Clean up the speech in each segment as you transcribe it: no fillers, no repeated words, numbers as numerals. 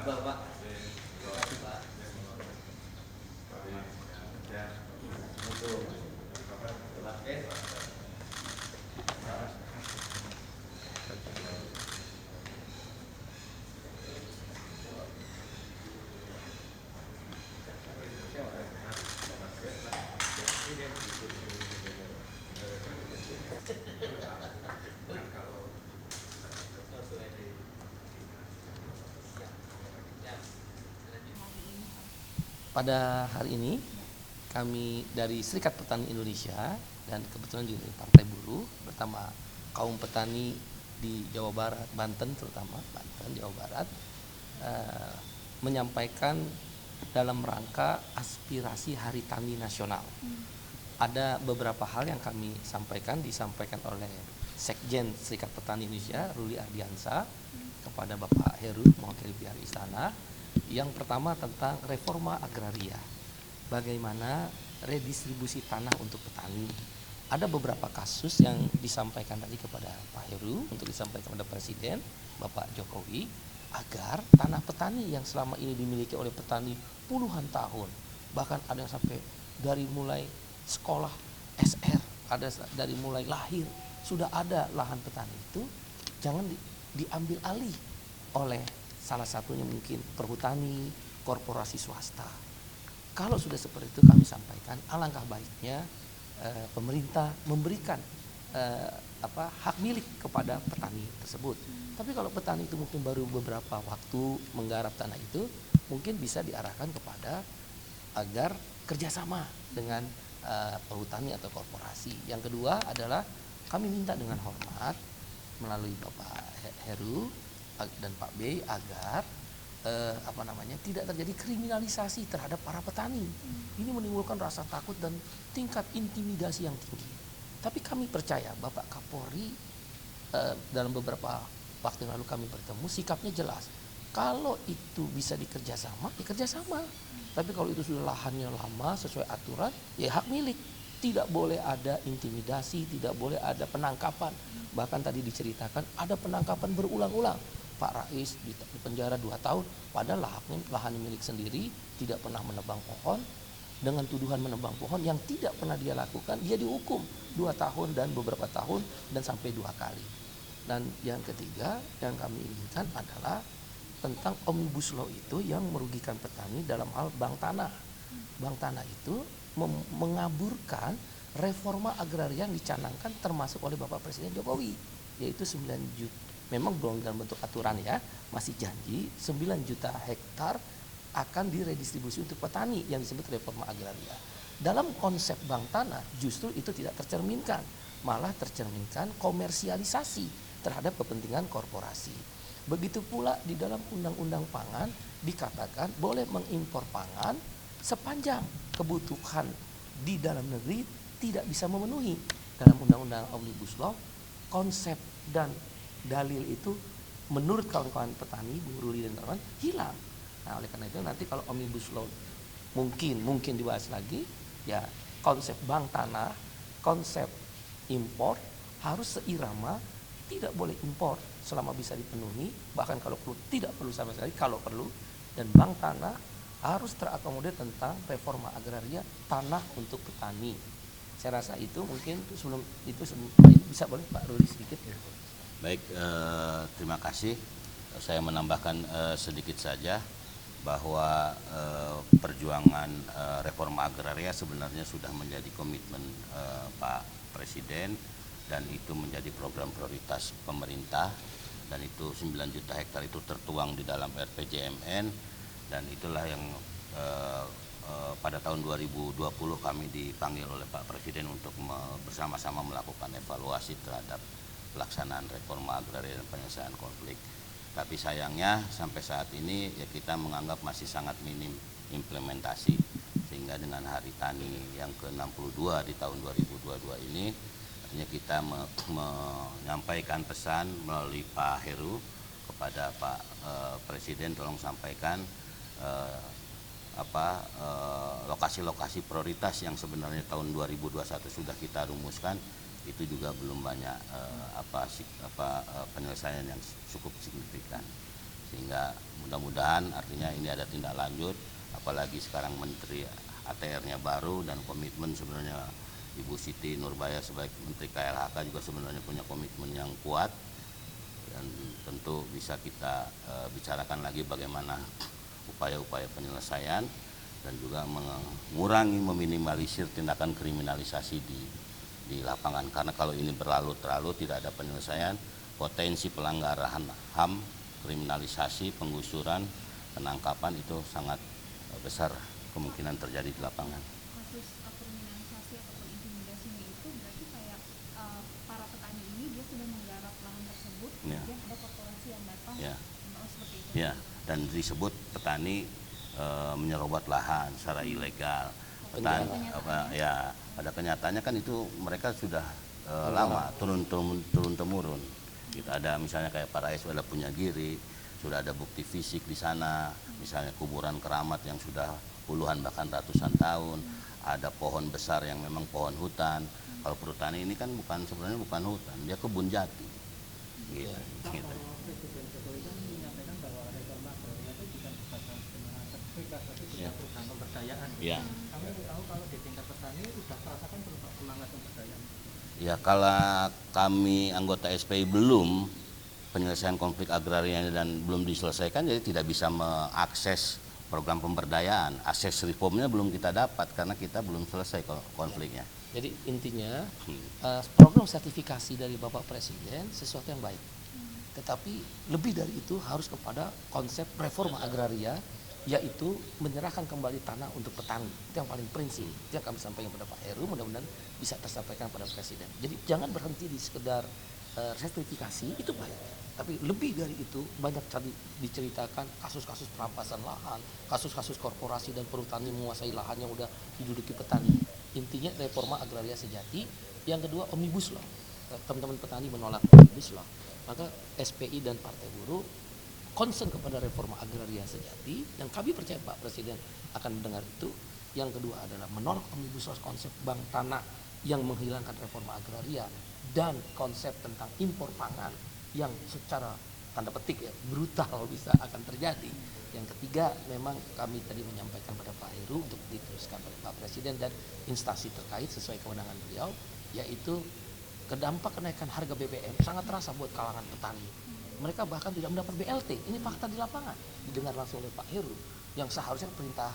Bapak. Pada hari ini kami dari Serikat Petani Indonesia dan kebetulan juga dari Partai Buruh bersama kaum petani di Jawa Barat, Banten terutama Banten, Jawa Barat menyampaikan dalam rangka aspirasi Hari Tani Nasional. Ada beberapa hal yang kami disampaikan oleh Sekjen Serikat Petani Indonesia Ruli Ardiansa kepada Bapak Heru mewakili pihak istana. Yang pertama tentang reforma agraria, bagaimana redistribusi tanah untuk petani. Ada beberapa kasus yang disampaikan tadi kepada Pak Heru untuk disampaikan kepada Presiden Bapak Jokowi agar tanah petani yang selama ini dimiliki oleh petani puluhan tahun, bahkan ada yang sampai dari mulai sekolah SR, ada dari mulai lahir sudah ada lahan petani itu, jangan diambil alih oleh salah satunya mungkin perhutani, korporasi swasta. Kalau sudah seperti itu kami sampaikan, alangkah baiknya pemerintah memberikan hak milik kepada petani tersebut. Tapi kalau petani itu mungkin baru beberapa waktu menggarap tanah itu, mungkin bisa diarahkan kepada agar kerjasama dengan perhutani atau korporasi. Yang kedua adalah kami minta dengan hormat melalui Bapak Heru dan Pak B agar tidak terjadi kriminalisasi terhadap para petani. Ini menimbulkan rasa takut dan tingkat intimidasi yang tinggi. Tapi kami percaya Bapak Kapolri dalam beberapa waktu yang lalu kami bertemu, sikapnya jelas. Kalau itu bisa dikerjasama, dikerjasama. Tapi kalau itu sudah lahannya lama sesuai aturan, ya hak milik. Tidak boleh ada intimidasi, tidak boleh ada penangkapan. Bahkan tadi diceritakan ada penangkapan berulang-ulang. Pak Rais di penjara 2 tahun, padahal lahan milik sendiri, tidak pernah menebang pohon. Dengan tuduhan menebang pohon yang tidak pernah dia lakukan, dia dihukum 2 tahun dan beberapa tahun dan sampai 2 kali. Dan yang ketiga yang kami inginkan adalah tentang Omnibus Law itu yang merugikan petani dalam hal bank tanah. Bank tanah itu mengaburkan reforma agraria yang dicanangkan termasuk oleh Bapak Presiden Jokowi, yaitu 9 juta. Memang belum dalam bentuk aturan ya, masih janji 9 juta hektar akan diredistribusi untuk petani yang disebut reforma agraria. Dalam konsep bank tanah justru itu tidak tercerminkan, malah tercerminkan komersialisasi terhadap kepentingan korporasi. Begitu pula di dalam undang-undang pangan dikatakan boleh mengimpor pangan sepanjang kebutuhan di dalam negeri tidak bisa memenuhi. Dalam undang-undang Omnibus Law konsep dan dalil itu menurut kawan-kawan petani, buruh dan kawan hilang. Nah, oleh karena itu nanti kalau Omnibus Law mungkin dibahas lagi, ya konsep bank tanah, konsep impor harus seirama, tidak boleh impor selama bisa dipenuhi, bahkan kalau perlu tidak perlu sama sekali kalau perlu, dan bank tanah harus terakomodir tentang reforma agraria tanah untuk petani. Saya rasa itu mungkin sebelum bisa boleh Pak Ruli sedikit ya. Baik, terima kasih. Saya menambahkan sedikit saja bahwa perjuangan reforma agraria sebenarnya sudah menjadi komitmen Pak Presiden dan itu menjadi program prioritas pemerintah, dan itu 9 juta hektar itu tertuang di dalam RPJMN, dan itulah yang pada tahun 2020 kami dipanggil oleh Pak Presiden untuk bersama-sama melakukan evaluasi terhadap pelaksanaan reforma agraria dan penyelesaian konflik. Tapi sayangnya sampai saat ini ya kita menganggap masih sangat minim implementasi, sehingga dengan Hari Tani yang ke-62 di tahun 2022 ini artinya kita menyampaikan pesan melalui Pak Heru kepada Pak Presiden, tolong sampaikan lokasi-lokasi prioritas yang sebenarnya tahun 2021 sudah kita rumuskan, itu juga belum banyak penyelesaian yang cukup signifikan, sehingga mudah-mudahan artinya ini ada tindak lanjut, apalagi sekarang Menteri ATR-nya baru dan komitmen sebenarnya Ibu Siti Nurbaya sebagai Menteri KLHK juga sebenarnya punya komitmen yang kuat, dan tentu bisa kita bicarakan lagi bagaimana upaya-upaya penyelesaian dan juga mengurangi, meminimalisir tindakan kriminalisasi di lapangan, karena kalau ini berlalu terlalu tidak ada penyelesaian, potensi pelanggaran HAM, kriminalisasi, penggusuran, penangkapan itu sangat besar kemungkinan terjadi di lapangan. Kasus kriminalisasi ataupun intimidasinya itu berarti kayak para petani ini dia sudah menggarap lahan tersebut, Ya. kemudian ada korporasi yang datang, Ya. seperti itu. Ya, dan disebut petani menyerobot lahan secara ilegal. Petani, ya, pada kenyataannya kan itu mereka sudah lama turun temurun. Kita ada misalnya kayak para SW punya diri, sudah ada bukti fisik di sana, misalnya kuburan keramat yang sudah puluhan bahkan ratusan tahun, ada pohon besar yang memang pohon hutan. Kalau perhutani ini kan sebenarnya bukan hutan, dia kebun jati. Gitu. Presiden Jokowi kan menyampaikan bahwa reforma agraria itu bukan sebatas semangat sertifikat, tapi juga program pemberdayaan. Ya. Kami tahu kalau di tingkat petani sudah merasakan semangat pemberdayaan. Ya, kalau kami anggota SPI belum penyelesaian konflik agraria dan belum diselesaikan, jadi tidak bisa mengakses program pemberdayaan. Akses reformnya belum kita dapat karena kita belum selesai konfliknya. Jadi intinya program sertifikasi dari Bapak Presiden sesuatu yang baik. Tetapi lebih dari itu harus kepada konsep reforma agraria, yaitu menyerahkan kembali tanah untuk petani. Itu yang paling prinsip. Itu yang kami sampaikan kepada Pak Heru, mudah-mudahan bisa tersampaikan pada Presiden. Jadi jangan berhenti di sekedar sertifikasi, itu baik. Tapi lebih dari itu banyak tadi diceritakan kasus-kasus perampasan lahan, kasus-kasus korporasi dan perhutani menguasai lahan yang udah diduduki petani. Intinya reforma agraria sejati. Yang kedua omnibus law. Teman-teman petani menolak omnibus law. Maka SPI dan Partai Buruh concern kepada reforma agraria sejati, yang kami percaya Pak Presiden akan mendengar itu. Yang kedua adalah menolak omnibus law, konsep bank tanah yang menghilangkan reforma agraria, dan konsep tentang impor pangan yang secara tanda petik ya brutal bisa akan terjadi. Yang ketiga memang kami tadi menyampaikan pada Pak Heru untuk diteruskan oleh Pak Presiden dan instansi terkait sesuai kewenangan beliau, yaitu kedampak kenaikan harga BBM sangat terasa buat kalangan petani. Mereka bahkan tidak mendapat BLT. Ini fakta di lapangan, didengar langsung oleh Pak Heru, yang seharusnya perintah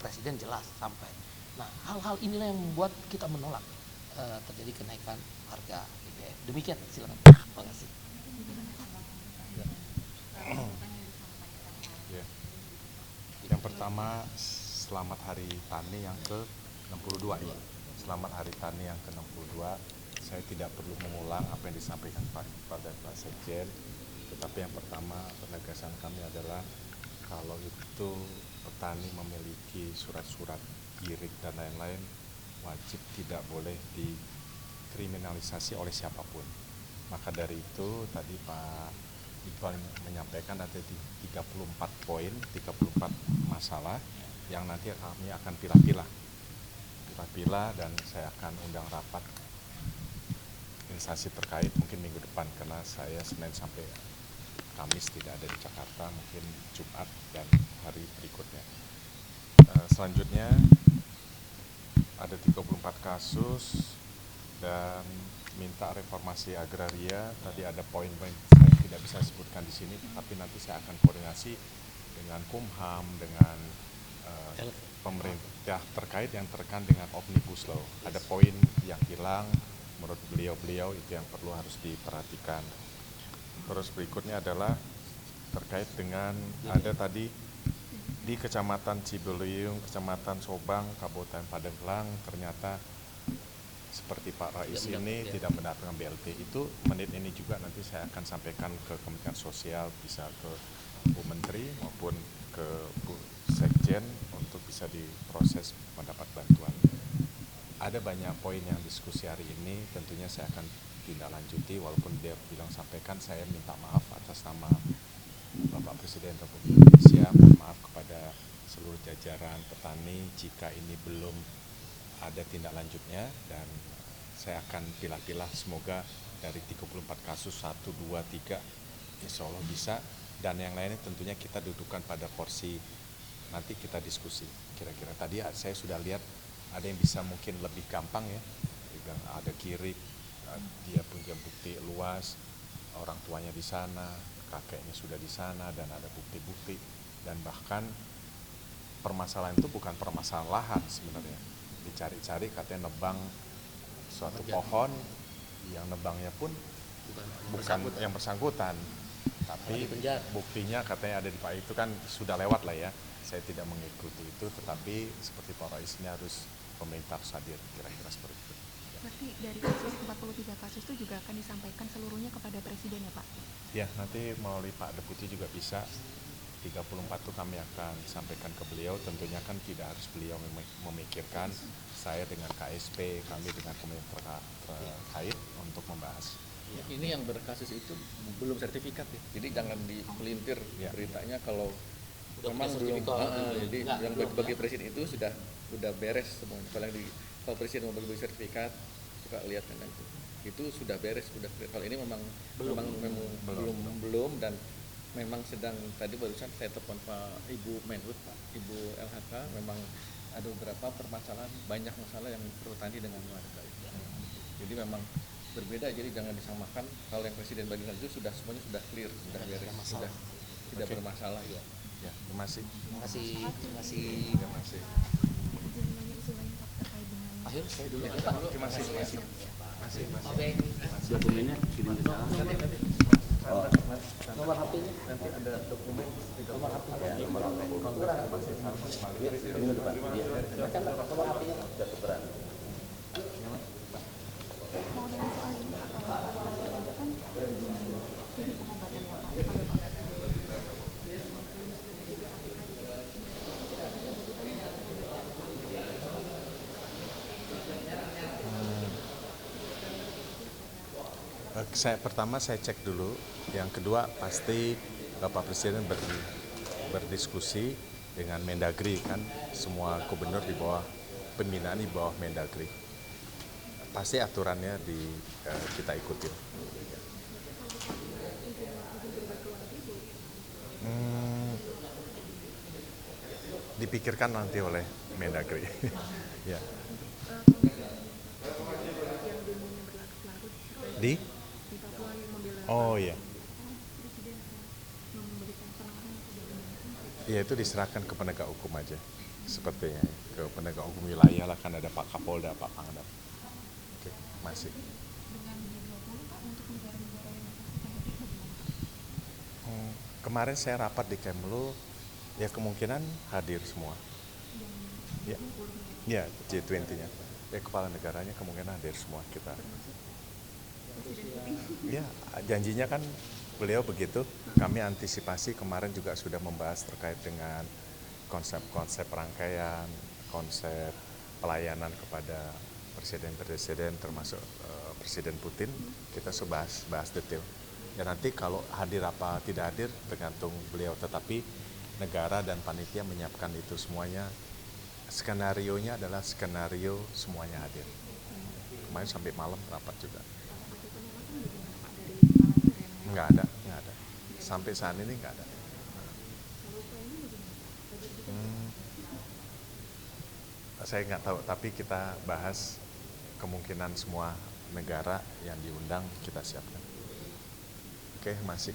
Presiden jelas sampai. Nah, hal-hal inilah yang membuat kita menolak terjadi kenaikan harga BBM. Demikian, silakan. Terima kasih. Ya. Yang pertama, selamat Hari Tani yang ke-62 ya. Selamat Hari Tani yang ke-62. Saya tidak perlu mengulang apa yang disampaikan pada Pak Sekjen, tetapi yang pertama penegasan kami adalah kalau itu petani memiliki surat-surat girik dan lain-lain, wajib tidak boleh dikriminalisasi oleh siapapun. Maka dari itu tadi Pak Iqbal menyampaikan ada 34 poin, 34 masalah yang nanti kami akan pilah-pilah dan saya akan undang rapat instansi terkait mungkin minggu depan, karena saya Senin sampai Kamis tidak ada di Jakarta, mungkin Jumat dan hari berikutnya. Selanjutnya ada 34 kasus dan minta reformasi agraria. Tadi ada poin-poin saya tidak bisa sebutkan di sini, tapi nanti saya akan koordinasi dengan Kumham, dengan pemerintah terkait yang terkait dengan omnibus law. Ada poin yang hilang, menurut beliau itu yang perlu harus diperhatikan. Terus berikutnya adalah terkait dengan ada tadi di Kecamatan Cibeliung, Kecamatan Sobang, Kabupaten Pandeglang, ternyata seperti Pak Rais ini tidak mendapatkan BLT. Itu menit ini juga nanti saya akan sampaikan ke Kementerian Sosial, bisa ke Bu Menteri maupun ke Bu Sekjen untuk bisa diproses mendapat bantuan. Ada banyak poin yang diskusi hari ini, tentunya saya akan tindak lanjuti, walaupun dia bilang sampaikan, saya minta maaf atas nama Bapak Presiden Republik Indonesia, maaf kepada seluruh jajaran petani jika ini belum ada tindak lanjutnya, dan saya akan pilah-pilah, semoga dari 34 kasus 1, 2, 3 insya Allah bisa, dan yang lainnya tentunya kita dudukan pada porsi nanti kita diskusi kira-kira. Tadi saya sudah lihat ada yang bisa mungkin lebih gampang ya, ada kirik, dia punya bukti luas, orang tuanya di sana, kakeknya sudah di sana, dan ada bukti-bukti, dan bahkan permasalahan itu bukan permasalahan lahan sebenarnya, dicari-cari katanya nebang suatu pohon, yang nebangnya pun bukan yang bersangkutan, tapi buktinya katanya ada di Pak, itu kan sudah lewat lah ya, saya tidak mengikuti itu, tetapi seperti Pak Rais ini harus pemerintah harus hadir, kira-kira seperti itu. Berarti dari kasus 43 kasus itu juga akan disampaikan seluruhnya kepada Presiden ya Pak? Ya, nanti melalui Pak Deputi juga bisa. 34 itu kami akan sampaikan ke beliau, tentunya kan tidak harus beliau memikirkan, saya dengan KSP, kami dengan kementerian terkait untuk membahas. Ini yang berkasus itu belum sertifikat ya, jadi jangan dipelintir beritanya kalau memang belum. Jadi yang bagi presiden itu sudah beres semuanya. Kalau presiden mau bagi sertifikat, suka lihat kan itu sudah beres, sudah. Kalau ini memang belum dan memang sedang, tadi barusan saya telepon Pak Ibu Menhub, Ibu LHK, memang ada beberapa permasalahan, banyak masalah yang bertani dengan warga. Jadi memang berbeda, jadi jangan disamakan. Kalau yang presiden bagikan itu semuanya sudah clear, sudah beres, sudah tidak bermasalah ya. Ya, terima kasih. Terima kasih. Terima kasih. Akhir saya dulu. Terima kasih. Dokumennya kirim ke saya. Nomor HP-nya. Nanti ada dokumen Nomor HP-nya. Nomor HP-nya. Ini depan. Nomor HP-nya. Sudah tukeran. Mau dengan soal ini Pak, kalau kan jadi pengobatan ya Pak, kalau Pak Pertama saya cek dulu, yang kedua pasti Bapak Presiden berdiskusi dengan Mendagri, kan semua gubernur di bawah pembinaan di bawah Mendagri, pasti aturannya kita ikutin. Dipikirkan nanti oleh Mendagri. Ya. Di? Oh iya. Ya itu diserahkan ke penegak hukum aja, sepertinya ke penegak hukum wilayah lah, kan ada Pak Kapolda, Pak Pangdam. Oke, masih. dengan G20 Pak untuk negara-negara yang masih hadir bagaimana Pak? Kemarin saya rapat di Kemlu, ya kemungkinan hadir semua. Ya, ya G20-nya. Ya kepala negaranya kemungkinan hadir semua kita. Ya, janjinya kan beliau begitu. Kami antisipasi kemarin juga sudah membahas terkait dengan konsep-konsep rangkaian, konsep pelayanan kepada presiden-presiden termasuk Presiden Putin. Kita sudah bahas detail. Ya nanti kalau hadir apa tidak hadir tergantung beliau, tetapi negara dan panitia menyiapkan itu semuanya. Skenarionya adalah skenario semuanya hadir. Kemarin sampai malam rapat juga. Nggak ada. Sampai saat ini nggak ada. Saya nggak tahu, tapi kita bahas kemungkinan semua negara yang diundang kita siapkan. Oke, masih.